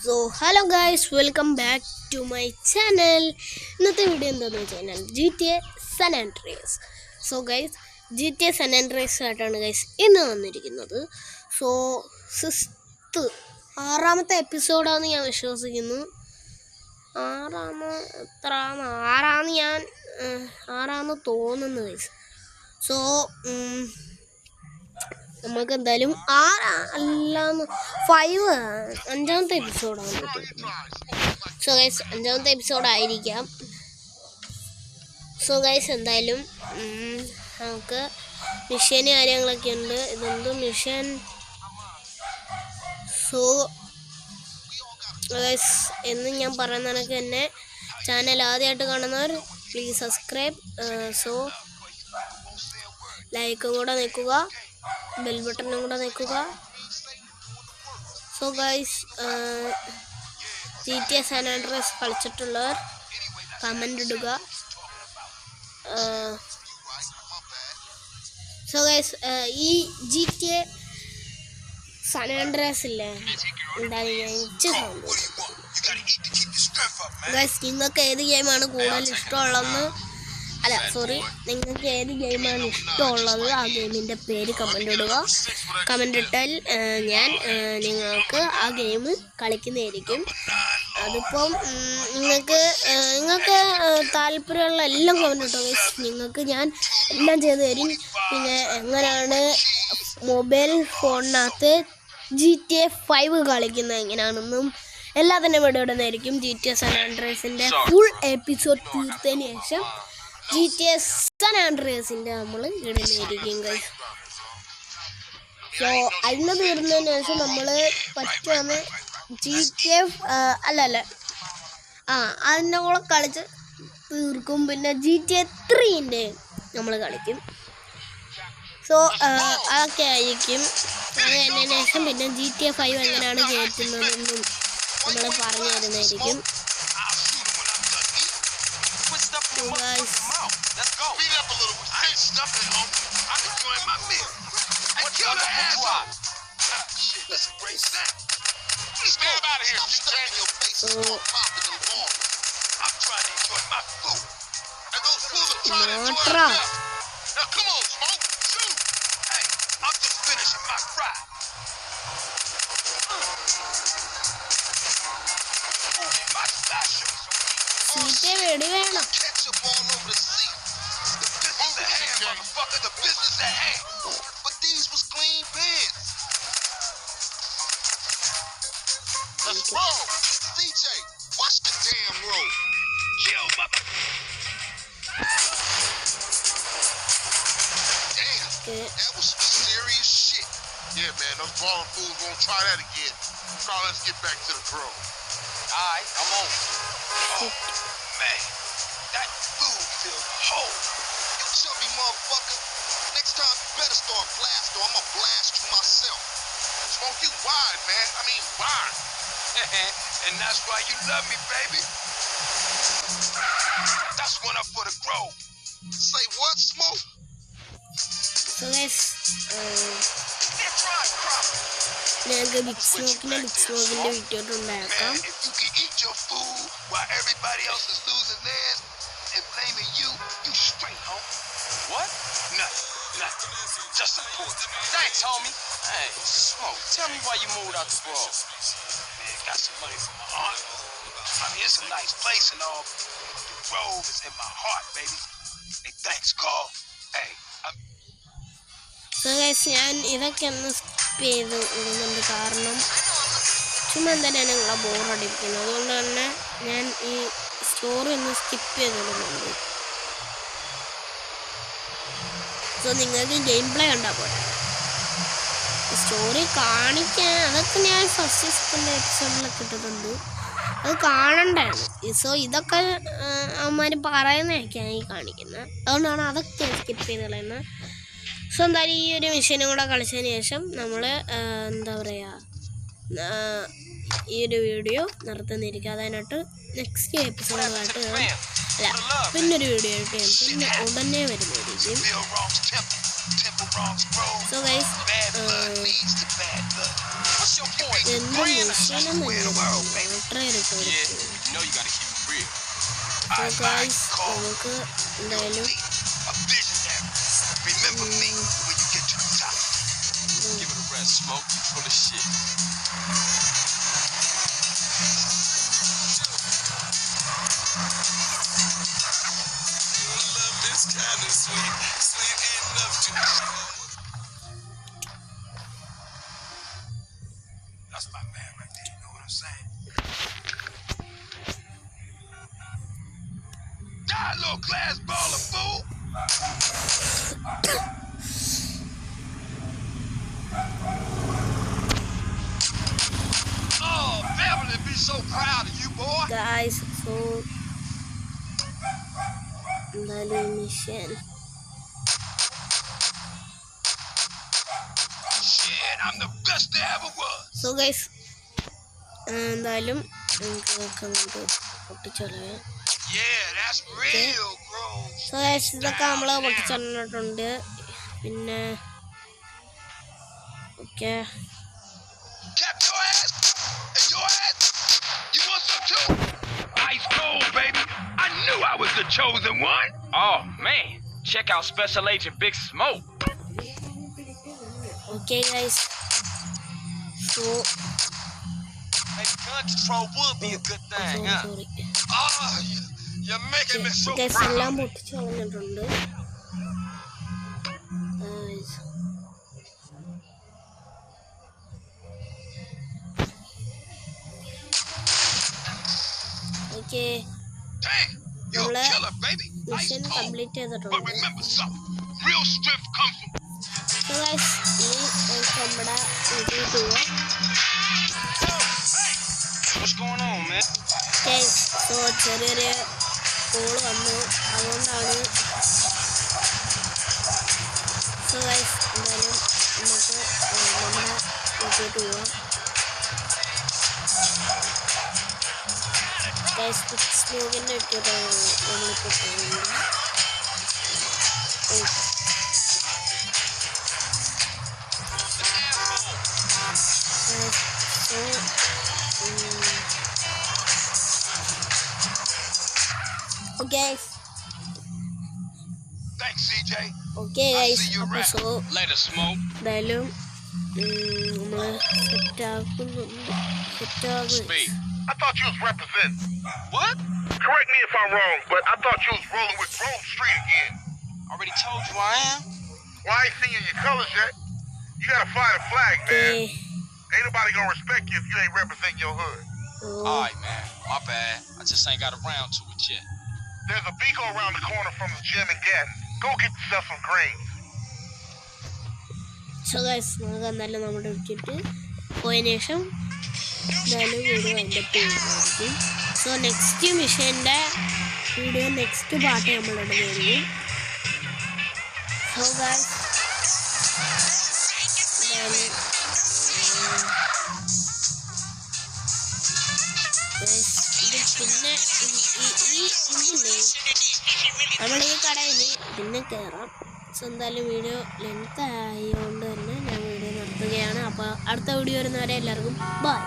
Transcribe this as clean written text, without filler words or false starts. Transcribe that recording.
So hello guys, welcome back to my channel. ഇന്നത്തെ video എന്താണെന്ന് വെച്ചാൽ GTA San Andreas. So guys, GTA San Andreas ആയിട്ടാണ് guys ഇന്ന് വന്നിരിക്കുന്നത്. So ആറാമത്തെ എപ്പിസോഡാണെന്ന് ഞാൻ വിശ്വസിക്കുന്നു. ആറാന്ന് തോന്നുന്നു guys. So നമുക്ക് എന്തായാലും അഞ്ചാമത്തെ എപ്പിസോഡാണ്. സോ ഗൈസ് അഞ്ചാമത്തെ എപ്പിസോഡായിരിക്കാം. സോ ഗൈസ് എന്തായാലും നമുക്ക് മിഷൻ കാര്യങ്ങളൊക്കെ ഉണ്ട്. ഇതെന്ത് മിഷൻ? സോ ഗൈസ് എന്ന് ഞാൻ പറയുന്ന കണക്ക് തന്നെ ചാനൽ ആദ്യമായിട്ട് കാണുന്നവർ പ്ലീസ് സബ്സ്ക്രൈബ്. സോ ലൈക്കും കൂടെ നിൽക്കുക, ബെൽ ബട്ടണും കൂടെ നിൽക്കുക. So guys GTA San Andreas കളിച്ചിട്ടുള്ളവർ കമൻ്റ് ഇടുക. സോ ഗൈസ് ഈ GTA San Andreas ഇല്ലേ എന്തായാലും ഗൈസ് നിങ്ങൾക്ക് ഏത് ഗെയിമാണ് കൂടുതൽ ഇഷ്ടമുള്ളതെന്ന് നിങ്ങൾക്ക് ഏത് ഗെയിമാണ് ഇഷ്ടമുള്ളത് ആ ഗെയിമിൻ്റെ പേര് കമൻ്റ് ഇടുക. കമൻ്റ് ഇട്ടാൽ ഞാൻ നിങ്ങൾക്ക് ആ ഗെയിം കളിക്കുന്നതായിരിക്കും. അതിപ്പം നിങ്ങൾക്ക് താല്പര്യമുള്ള എല്ലാം കമൻ്റ് ഇട്ടോ ഗൈസ്. നിങ്ങൾക്ക് ഞാൻ എല്ലാം ചെയ്തു തരും. പിന്നെ എങ്ങനെയാണ് മൊബൈൽ ഫോണിനകത്ത് GTA 5 കളിക്കുന്നത് എങ്ങനെയാണെന്നും എല്ലാം തന്നെ വീഡിയോ ഇടുന്നതായിരിക്കും. GTA San Andreasൻ്റെ ഫുൾ എപ്പിസോഡ് തീർത്തതിന് ശേഷം GTA San Andreasൻ്റെ നമ്മൾ ഇടുന്നതായിരിക്കും ഗൈസ്. സോ അതിന് തീർന്നതിന് ശേഷം നമ്മൾ പറ്റുമെന്ന് GTA അതിൻ്റെ കൂടെ കളിച്ച് തീർക്കും. പിന്നെ GTA 3 നമ്മൾ കളിക്കും. സോ അതൊക്കെ ആയിരിക്കും. അത് കഴിഞ്ഞതിന് ശേഷം പിന്നെ GTA 5 എങ്ങനെയാണ് കയറ്റുന്നതെന്നും നമ്മൾ പറഞ്ഞു തരുന്നതായിരിക്കും. വെടി വേണം. Let's roll. DJ, watch the damn road. Kill mother. Damn, that was some serious shit. Yeah, man, those balling fools won't try that again. Carl, let's get back to the pro. Alright, I'm on. Oh, man, that food filled the hole. You chubby motherfucker. Next time you better start blast or I'm gonna blast you myself. Smoke you wide, man. I mean wide. And that's why you love me, baby. That's one up for the grove. Say what, Smoke? So guys, ഞങ്ങൾക്ക് big സ്മോക്കിൻ്റെ video ഉണ്ടാക്കാം. If you can eat your food while everybody else is losing theirs and blaming you, you straight, homie. What? Nothing. Just a pull. Thanks, homie. Hey, Smoke, tell me why you moved out the grove. Man, got some money from my aunt. I mean, it's a nice place and all. The grove is in my heart, baby. Hey, thanks, Carl. Hey, so guys ഞാൻ ഇതൊക്കെ ഒന്ന് skip ചെയ്ത് ഇടുന്നുണ്ട്. കാരണം ചുമ്മാ തന്നെയാണ് നിങ്ങളെ ബോറടിക്കുന്നത്. അതുകൊണ്ട് തന്നെ ഞാൻ ഈ സ്റ്റോറി ഒന്ന് സ്കിപ്പ് ചെയ്തിടുന്നുണ്ട്. സോ നിങ്ങൾക്ക് ഗെയിം പ്ലേ കണ്ടാൽ പോരെ. സ്റ്റോറി കാണിക്കാൻ അതൊക്കെ ഞാൻ ഫസ്റ്റ് എപ്പിസോഡിലൊക്കെ ഇട്ടിട്ടുണ്ട്. അത് കാണണ്ടാണ്. സോ ഇതൊക്കെ അവന്മാർ പറയുന്നതൊക്കെയാണ് ഈ കാണിക്കുന്നത്. അതുകൊണ്ടാണ് അതൊക്കെ സ്കിപ്പ് ചെയ്ത് കളയുന്നത്. സോ എന്തായാലും ഈ ഒരു മിഷനും കൂടെ കളിച്ചതിന് ശേഷം നമ്മൾ എന്താ പറയുക ഈ ഒരു വീഡിയോ നിർത്തുന്നിരിക്കുക. അതിനായിട്ട് നെക്സ്റ്റ് എപ്പിസോഡായിട്ട് പിന്നൊരു വീഡിയോ ആയിട്ട് ഞാൻ പിന്നെ ഉടനെ വരുന്നതായിരിക്കും. So guys, എന്ത് മിഷനെന്നല്ല മോട്ടർ എടുക്കും. നമുക്ക് എന്തായാലും That's my man right there, you know what I'm saying? Die, little glass baller, fool! Oh, Beverly be so proud of you, boy! Guys so എന്തായാലും mission Shit, I'm the best there ever was! So guys എന്തായാലും നമുക്ക് അങ്ങോട്ട് പൊട്ടിച്ചളയാം. Yeah, that's real, bro. So guys ഇതൊക്കെ നമ്മൾ പൊട്ടിച്ചളിട്ടുണ്ട്. പിന്നെ okay Kept your ass and your ass. You want some too? Ice cold, baby. I knew I was the chosen one. Oh man, check out Special Agent Big Smoke. Okay guys so Maybe gun control would be a good thing, huh? Sorry Oh, you're making me so guys proud. എല്ലാം പൊട്ടിച്ച് കളഞ്ഞിട്ടുണ്ട്. Okay Dang, you're a Well, killer, baby. Ice mission cold. Complete But ചെയ്തിട്ടുണ്ട്. remember something. Real strength comes from. So guys ഇനി നമുക്ക് നമ്മുടെ വീട്ടിൽ പോവാം. What's going on, man? Guys so ചെറിയൊരു കോൾ വന്നു, അതുകൊണ്ടാണ്. സോ ഗൈസ് എന്തായാലും നമുക്ക് നമ്മുടെ വീട്ടിലോട്ട് പോവാം. ഗൈസ് ബിഗ് സ്മോക്കിൻ്റെ ഇട്ടിട്ടാണ് നമ്മളിപ്പോൾ പോകുന്നത്. So okay Thanks, CJ. Okay guys അപ്പോൾ സോ Later, Smoke. എന്തായാലും നമ്മൾ സെറ്റാകുന്നുണ്ട്. Speed. I thought you was representing. What? Correct me if I'm wrong, but I thought you was rolling with Grove Street again. Already told you I am. Well, I ain't seen you in your colors yet. You gotta fly the flag, man. Ain't nobody gonna respect you if you ain't representing your hood. Alright, man. My bad. I just ain't got around to it yet. There's a Beaco around the corner from the gym in Gatton. Go get yourself some greens. So guys നമുക്ക് എന്തായാലും നമ്മുടെ വിട്ടിട്ട് പോയതിനു ശേഷം എന്തായാലും video അതിൻ്റെ പേരായിരിക്കും. So next മിഷൻ്റെ വീഡിയോ നെക്സ്റ്റ് പാട്ട് നമ്മളിടുന്നതായിരിക്കും. സോ ഗൈസ് എന്തായാലും ഇത് പിന്നെ ഇതില്ലേ നമ്മൾ ഈ കടയിൽ പിന്നെ കയറാം. സോ എന്തായാലും വീഡിയോ ലെങ്ത് ആയതുകൊണ്ട് തന്നെ ഞാൻ വീഡിയോ നിർത്തുകയാണ്. അപ്പോൾ അടുത്ത വീഡിയോ വരുന്നവരെ എല്ലാവർക്കും ബൈ.